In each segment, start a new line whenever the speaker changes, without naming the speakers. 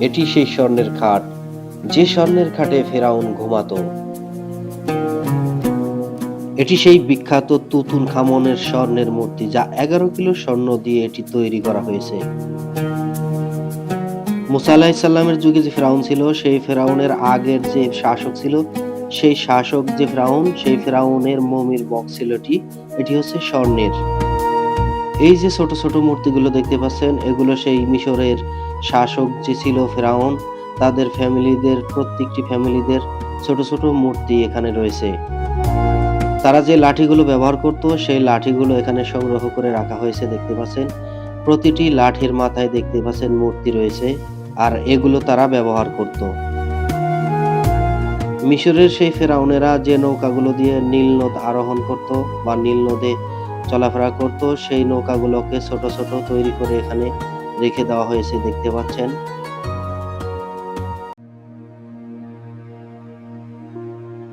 এটি সেই স্বর্ণের খাট, যে স্বর্ণের খাটে ফেরাউন ঘুমাতো। এটি সেই বিখ্যাত তুতুনখামনের স্বর্ণের মূর্তি, যা 11 কিলো স্বর্ণ দিয়ে এটি তৈরি করা হয়েছে। মুসা আলাইহিস সালামের যুগে যে ফেরাউন ছিল, সেই ফেরাউনের আগের যে শাসক ছিল, সেই শাসক যে ফেরাউন, সেই ফেরাউনের মমির বক্স ছিল এটি হচ্ছে স্বর্ণের। এই যে ছোট ছোট মূর্তিগুলো দেখতে পাচ্ছেন, এগুলো সেই মিশরের শাসক যে ছিল ফেরাউন, তাদের ফ্যামিলিদের, প্রত্যেকটি ফ্যামিলিদের ছোট ছোট মূর্তি এখানে রয়েছে। তারা যে লাঠিগুলো ব্যবহার করত, সেই লাঠিগুলো এখানে সংগ্রহ করে রাখা হয়েছে দেখতে পাচ্ছেন। প্রতিটি লাঠির মাথায় দেখতে পাচ্ছেন মূর্তি রয়েছে, আর এগুলো তারা ব্যবহার করত। মিশরের সেই ফেরাউনেরা যে নৌকাগুলো দিয়ে নীল নদ আরোহণ করত বা নীল নদে চলাফেরা করত, সেই নৌকাগুলোকে ছোট ছোট তৈরি করে এখানে রেখে দেওয়া হয়েছে দেখতে পাচ্ছেন।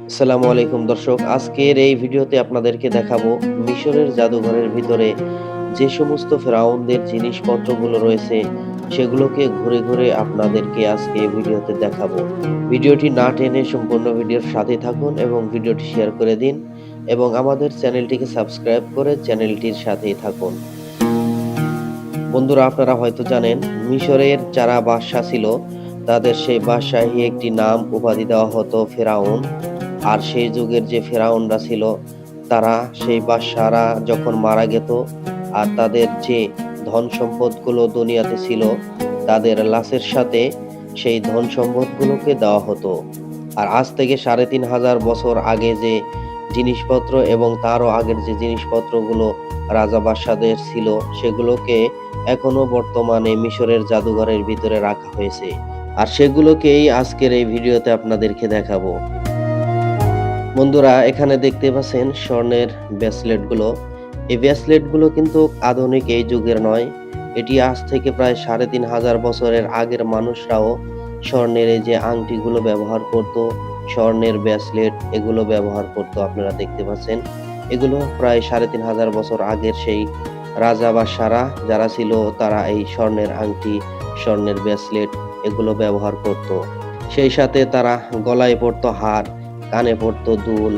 আসসালামু আলাইকুম দর্শক, আজকের এই ভিডিওতে আপনাদেরকে দেখাবো মিশরের জাদুঘরের ভিতরে যে সমস্ত ফেরাউনদের জিনিসপত্রগুলো রয়েছে, সেগুলোকে ঘুরে ঘুরে আপনাদেরকে আজকে এই ভিডিওতে দেখাবো। ভিডিওটি না টেনে সম্পূর্ণ ভিডিওর সাথে থাকুন এবং ভিডিওটি শেয়ার করে দিন এবং আমাদের চ্যানেলটিকে সাবস্ক্রাইব করে চ্যানেলটির সাথেই থাকুন। বন্ধুরা, আপনারা হয়তো জানেন, মিশরের যারা বাদশাহ ছিল, তাদের সেই বাদশাহী একটি নাম উপাধি দেওয়া হতো ফেরাউন। আর সেই যুগের যে ফেরাউনরা ছিল, তারা সেই বাদশাহরা যখন মারা যেত, আর তাদের যে ধন সম্পদগুলো দুনিয়াতে ছিল, তাদের লাশের সাথে সেই ধন সম্পদগুলোকে দেওয়া হতো। আর আজ থেকে ৩,৫০০ বছর আগে যে জিনিসপত্র এবং তারও আগের যে জিনিসপত্রগুলো রাজা বাদশাদের ছিল, সেগুলোকে এখনো বর্তমানে মিশরের জাদুঘরের ভিতরে রাখা হয়েছে। আর সেগুলোকেই আজকের এই ভিডিওতে আপনাদেরকে দেখাবো। বন্ধুরা, এখানে দেখতে পাচ্ছেন স্বর্ণের ব্রেসলেটগুলো। এই ব্রেসলেটগুলো কিন্তু আধুনিক এই যুগের নয়, এটি আজ থেকে প্রায় ৩,৫০০ বছরের আগের মানুষরাও স্বর্ণের এই যে আংটিগুলো ব্যবহার করত, স্বর্ণের ব্রেসলেট এগুলো ব্যবহার করত। আপনারা দেখতে পাচ্ছেন, এগুলো প্রায় ৩,৫০০ বছর আগের সেই রাজা বা সারা যারা ছিল, তারা এই স্বর্ণের আংটি, স্বর্ণের ব্রেসলেট এগুলো ব্যবহার করত। সেই সাথে তারা গলায় পরতো হার, কানে পড়তো দুল।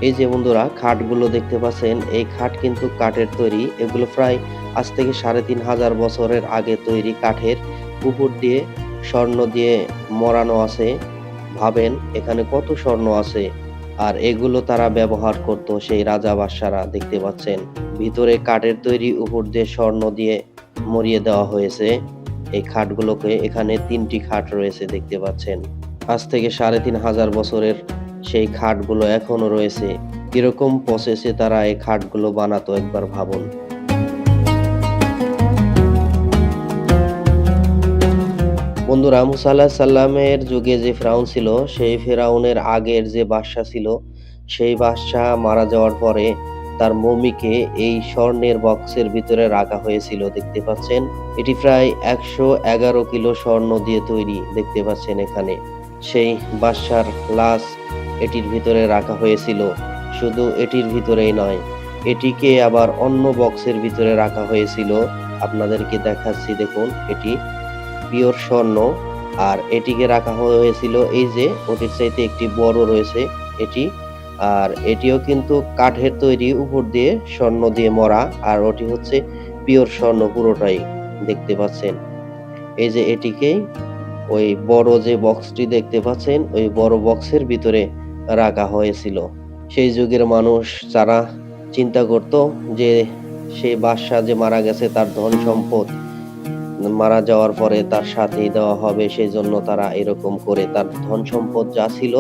এই যে বন্ধুরা খাটগুলো দেখতে পাচ্ছেন, এই খাট কিন্তু কাঠের তৈরি। এগুলো প্রায় আজ থেকে ৩,৫০০ বছরের আগে তৈরি কাঠের, উপর দিয়ে স্বর্ণ দিয়ে মোড়ানো আছে। ভাবেন এখানে কত স্বর্ণ আছে। আর এগুলো তারা ব্যবহার করত সেই রাজা বাদশারা। দেখতে পাচ্ছেন ভিতরে কাঠের তৈরি, উপর দিয়ে স্বর্ণ দিয়ে মরিয়ে দেওয়া হয়েছে এই খাটগুলোকে। এখানে 3টি খাট রয়েছে দেখতে পাচ্ছেন। আজ থেকে ৩,৫০০ বছরের সেই খাটগুলো এখনো রয়েছে। কিরকম প্রসেসে তারা এই খাটগুলো বানাতো একবার ভাবুন। বন্ধুরা, মুসা আলাইহিস সালামের যুগে যে ফেরাউন ছিল, সেই ফেরাউনের আগের যে বাদশা ছিল, সেই বাদশা মারা যাওয়ার পরে তার মমিকে এই স্বর্ণের বক্সের ভিতরে রাখা হয়েছিল দেখতে পাচ্ছেন। এটি প্রায় ১১১ কিলো স্বর্ণ দিয়ে তৈরি দেখতে পাচ্ছেন। এখানে সেই বাদশার লাশ এটির ভিতরে রাখা হয়েছিল। শুধু এটির ভিতরেই নয়, এটিকে আবার অন্য বক্সের ভিতরে রাখা হয়েছিল। আপনাদেরকে দেখাচ্ছি, দেখুন এটি পিওর স্বর্ণ। আর এটিকে রাখা হয়েছিল, এই যে ওটির চাইতে একটি বড় রয়েছে এটি। আর এটিও কিন্তু কাঠের তৈরি, উপর দিয়ে স্বর্ণ দিয়ে মরা। আর ওটি হচ্ছে পিওর স্বর্ণ পুরোটাই দেখতে পাচ্ছেন। এই যে এটিকে ওই বড় যে বক্সটি দেখতে পাচ্ছেন, ওই বড় বক্সের ভিতরে রাখা হয়েছিল। সেই যুগের মানুষ যারা চিন্তা করত যে সেই বাদশা যে মারা গেছে, তার ধন সম্পদ মারা যাওয়ার পরে তার সাথেই দেওয়া হবে, সেই জন্য তারা এরকম করে তার ধন সম্পদ যা ছিল,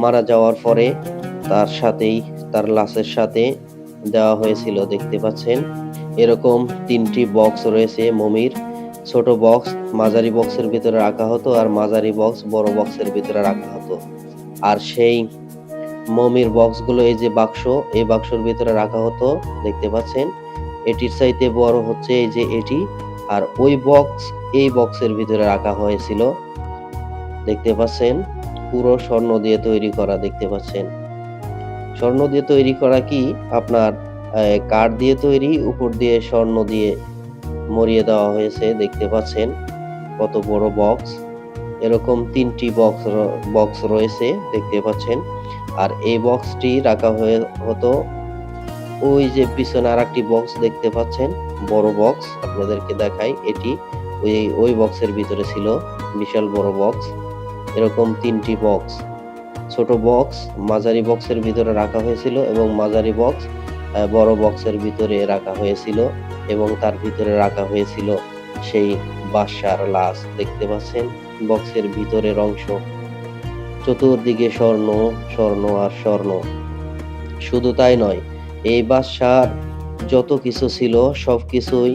মারা যাওয়ার পরে তার সাথেই, তার লাশের সাথে দেওয়া হয়েছিল দেখতে পাচ্ছেন। এরকম 3টি বক্স রয়েছে মমির। ছোট বক্স মাঝারি বক্সের ভিতরে রাখা হতো, আর মাঝারি বক্স বড় বক্সের ভিতরে রাখা হতো। আর সেই মমির বক্সগুলো, এই যে বাক্স, এই বাক্সের ভিতরে রাখা হতো দেখতে পাচ্ছেন। এটির চাইতে বড় হচ্ছে এই যে এটি। আর ওই বক্স, এই বক্সের ভিতরে রাখা হয়েছিল দেখতে পাচ্ছেন। পুরো স্বর্ণ দিয়ে তৈরি করা দেখতে পাচ্ছেন। স্বর্ণ দিয়ে তৈরি করা কি আপনার কাঠ দিয়ে তৈরি, উপর দিয়ে স্বর্ণ দিয়ে মরিয়ে দেওয়া হয়েছে। দেখতে পাচ্ছেন কত বড় বক্স। এরকম ৩টি বক্স রয়েছে দেখতে পাচ্ছেন। আর এই বক্সটি রাখা হতো ওই যে পিছনে আরেকটি বক্স দেখতে পাচ্ছেন, বড় বক্স আপনাদেরকে দেখাই। এটি ওই বক্সের ভিতরে ছিল বিশাল বড় বক্স। এরকম ৩টি বক্স, ছোট বক্স মাঝারি বক্সের ভিতরে রাখা হয়েছিল এবং মাঝারি বক্স বড় বক্সের ভিতরে রাখা হয়েছিল এবং তার ভিতরে রাখা হয়েছিল সেই বাদশার লাশ। দেখতে পাচ্ছেন বক্সের ভিতরের অংশ, চতুর্দিকে স্বর্ণ, স্বর্ণ আর স্বর্ণ। শুধু তাই নয়, এই বাদশার যত কিছু ছিল সবকিছুই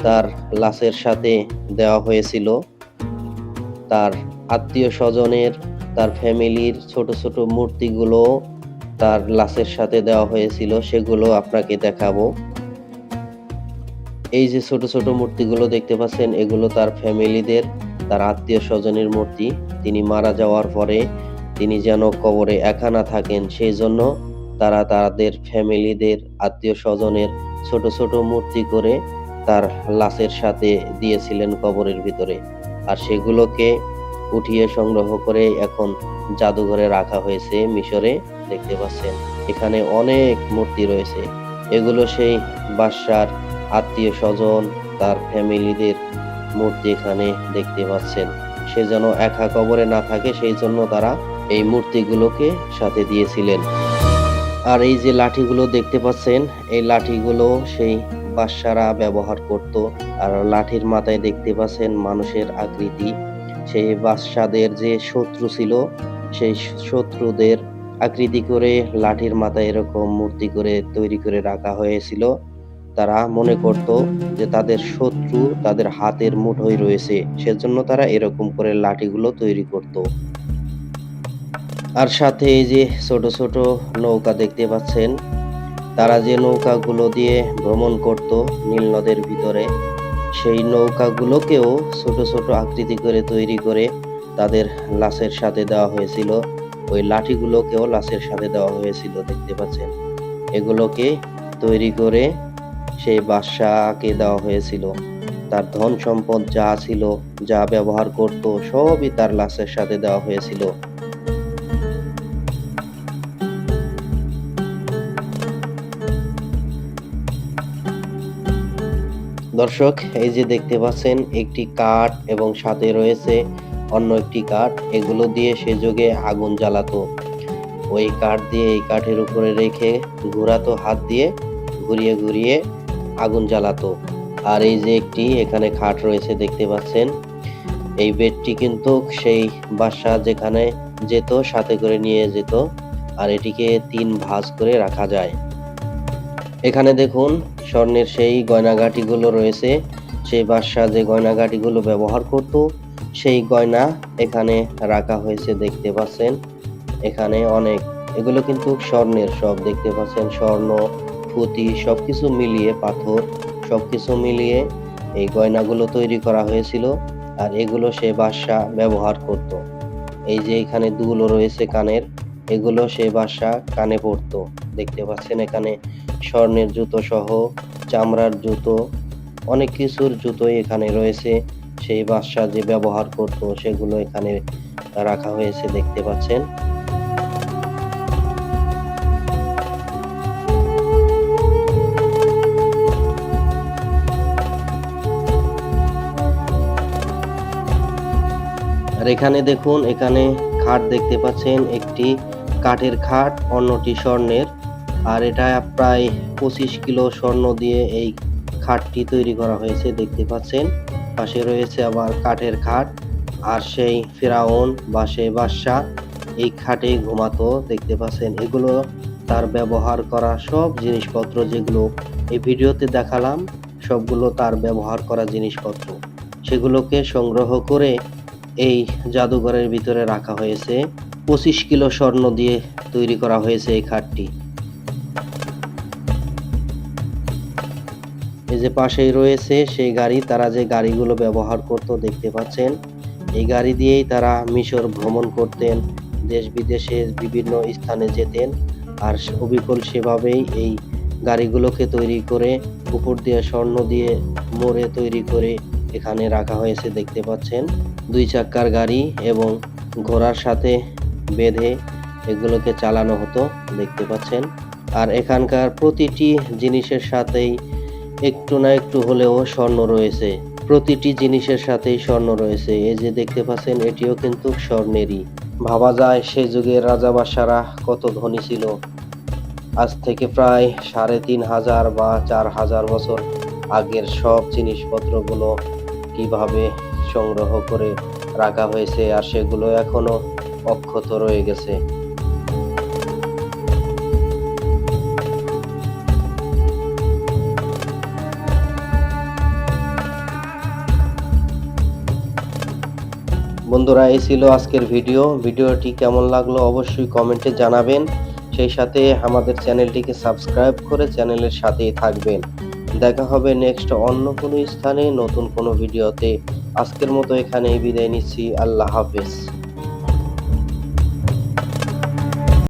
তার লাশের সাথে দেওয়া হয়েছিল। তার আত্মীয় স্বজনের, তার ফ্যামিলির ছোট ছোট মূর্তিগুলো তার লাশের সাথে দেওয়া হয়েছিল, সেগুলো আপনাকে দেখাবো। এই যে ছোট ছোট মূর্তিগুলো দেখতে পাচ্ছেন, এগুলো তার ফ্যামিলিদের, তার আত্মীয় স্বজনের মূর্তি। তিনি মারা যাওয়ার পরে তিনি যেন কবরে একা না থাকেন, সেই জন্য তারা তাদের ফ্যামিলিদের, আত্মীয় স্বজনের ছোট ছোট মূর্তি করে তার লাশের সাথে দিয়েছিলেন কবরের ভিতরে। আর সেগুলোকে উঠিয়ে সংগ্রহ করে এখন জাদুঘরে রাখা হয়েছে মিশরে। দেখতে পাচ্ছেন এখানে অনেক মূর্তি রয়েছে। এগুলো সেই বাদশার আত্মীয় স্বজন, তার ফ্যামিলিদের মূর্তি এখানে দেখতে পাচ্ছেন। সে যেন একা কবরে না থাকে, সেই জন্য তারা এই মূর্তিগুলোকে সাথে দিয়েছিলেন। আর এই যে লাঠিগুলো দেখতে পাচ্ছেন, এই লাঠিগুলো সেই বাদশারা ব্যবহার করত। আর লাঠির মাথায় দেখতে পাচ্ছেন মানুষের আকৃতি। সেই বাদশাদের যে শত্রু ছিল, সেই শত্রুদের আকৃতি করে লাঠির মাথায় এরকম মূর্তি করে তৈরি করে রাখা হয়েছিল। তারা মনে করত যে তাদের শত্রু তাদের হাতের মুঠোয় রয়েছে, সেজন্য তারা এরকম করে লাঠিগুলো তৈরি করত। আর সাথে এই যে ছোট ছোট নৌকা দেখতে পাচ্ছেন, তারা যে নৌকাগুলো দিয়ে ভ্রমণ করত নীল নদের ভিতরে, সেই নৌকাগুলোকেও ছোট ছোট আকৃতি করে তৈরি করে তাদের লাশের সাথে দেওয়া হয়েছিল। ওই লাঠিগুলোকেও লাশের সাথে দেওয়া হয়েছিল দেখতে পাচ্ছেন। এগুলোকে তৈরি করে সেই বাদশাকে দেওয়া হয়েছিল। তার ধন সম্পদ যা ছিল, যা ব্যবহার করত, সবই তার লাশের সাথে দেওয়া হয়েছিল। দর্শক, এই যে দেখতে পাচ্ছেন একটি কাঠ এবং সাথে রয়েছে অন্য একটি কাঠ। এগুলো দিয়ে সে যুগে আগুন জ্বালাতো। ওই কাঠ দিয়ে এই কাঠের উপরে রেখে ঘোরাতো, হাত দিয়ে ঘুরিয়ে ঘুরিয়ে আগুন জ্বালাতো। আর এই যে একটি এখানে খাট রয়েছে দেখতে পাচ্ছেন, এই বেডটি কিন্তু সেই বাদশা যেখানে যেত সাথে করে নিয়ে যেত। আর এটিকে 3 ভাঁজ করে রাখা যায়। এখানে দেখুন স্বর্ণের সেই গয়নাগাটিগুলো রয়েছে। সেই বাদশা যে গয়নাগাটিগুলো ব্যবহার করত, সেই গয়না এখানে রাখা হয়েছে দেখতে পাচ্ছেন। এখানে অনেক, এগুলো কিন্তু স্বর্ণের সব দেখতে পাচ্ছেন, স্বর্ণ, পুঁতি সবকিছু মিলিয়ে, পাথর সবকিছু মিলিয়ে এই গয়নাগুলো তৈরি করা হয়েছিল। আর এগুলো সে বাদশা ব্যবহার করত। এই যে এখানে দুল রয়েছে কানের, এগুলো সে বাদশা কানে পরতো। দেখতে পাচ্ছেন এখানে স্বর্ণের জুতো সহ চামড়ার জুতো, অনেক কিছুর জুতোই এখানে রয়েছে। সেই বাদশা যে ব্যবহার করত সেগুলো এখানে রাখা হয়েছে দেখতে পাচ্ছেন। আর এখানে দেখুন, এখানে খাট দেখতে পাচ্ছেন, একটি কাঠের খাট, অন্যটি স্বর্ণের। আর এটা প্রায় 25 কিলো স্বর্ণ দিয়ে এই খাটটি তৈরি করা হয়েছে দেখতে পাচ্ছেন। পাশে রয়েছে আবার কাঠের খাট। আর সেই ফেরাউন বা সেই বাদশা এই খাটে ঘুমাতো দেখতে পাচ্ছেন। এগুলো তার ব্যবহার করা সব জিনিসপত্র, যেগুলো এই ভিডিওতে দেখালাম, সবগুলো তার ব্যবহার করা জিনিসপত্র। সেগুলোকে সংগ্রহ করে এই জাদুঘরের ভিতরে রাখা হয়েছে। 25 কিলো স্বর্ণ দিয়ে তৈরি করা হয়েছে এই খাটটি। এই যে পাশেই রয়েছে সেই গাড়ি, তারা যে গাড়িগুলো ব্যবহার করত দেখতে পাচ্ছেন। এই গাড়ি দিয়েই তারা মিশর ভ্রমণ করতেন, দেশ বিদেশে বিভিন্ন স্থানে যেতেন। আর অবিকল সেভাবেই এই গাড়িগুলোকে তৈরি করে উপর দিয়ে স্বর্ণ দিয়ে মোড়ে তৈরি করে এখানে রাখা হয়েছে দেখতে পাচ্ছেন। 2 চাক্কার গাড়ি এবং ঘোড়ার সাথে বেঁধে এগুলোকে চালানো হতো দেখতে পাচ্ছেন। আর এখানকার প্রতিটি জিনিসের সাথেই একটু না একটু হলেও স্বর্ণ রয়েছে। প্রতিটি জিনিসের সাথেই স্বর্ণ রয়েছে। এই যে দেখতে পাচ্ছেন এটিও কিন্তু স্বর্ণেরই। ভাবা যায় সে যুগের রাজা বাদশারা কত ধনী ছিল। আজ থেকে প্রায় ৩,৫০০ বা ৪,০০০ বছর আগের সব জিনিসপত্রগুলো কিভাবে সংগ্রহ করে রাখা হয়েছে আর সেগুলো এখনো অক্ষত রয়ে গেছে। বন্ধুরা, এই ছিল আজকের ভিডিওটি কেমন লাগলো অবশ্যই কমেন্টে জানাবেন। সেই সাথে আমাদের চ্যানেলটিকে সাবস্ক্রাইব করে চ্যানেলের সাথেই থাকবেন। দেখা হবে নেক্সট অন্য কোনো স্থানে নতুন কোনো ভিডিওতে। আজকের মতো এখানেই বিদায় নিচ্ছি। আল্লাহ হাফেজ।